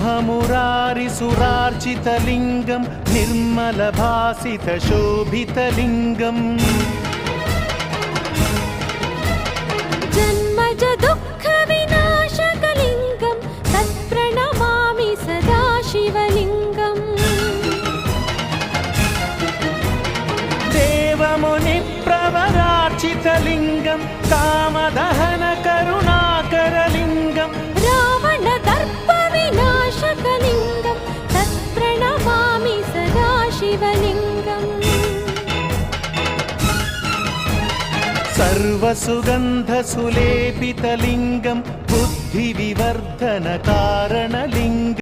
ब्रह्ममुरारिसुरार्चितलिङ्गं निर्मलभासितशोभितलिङ्गम् जन्मज दुःखविनाशकलिङ्गं तत्प्रणमामि सदा शिवलिङ्गम् देवमुनिप्रवरार्चितलिङ्गं कामदहनकरुणाकरलिङ्गम् रावणदर्पविनाशकलिङ्गं तत्प्रणमामि सदा शिवलिङ्गम् सर्वसुगन्धसुलेपितलिङ्गं बुद्धिविवर्धनकारणलिङ्गम्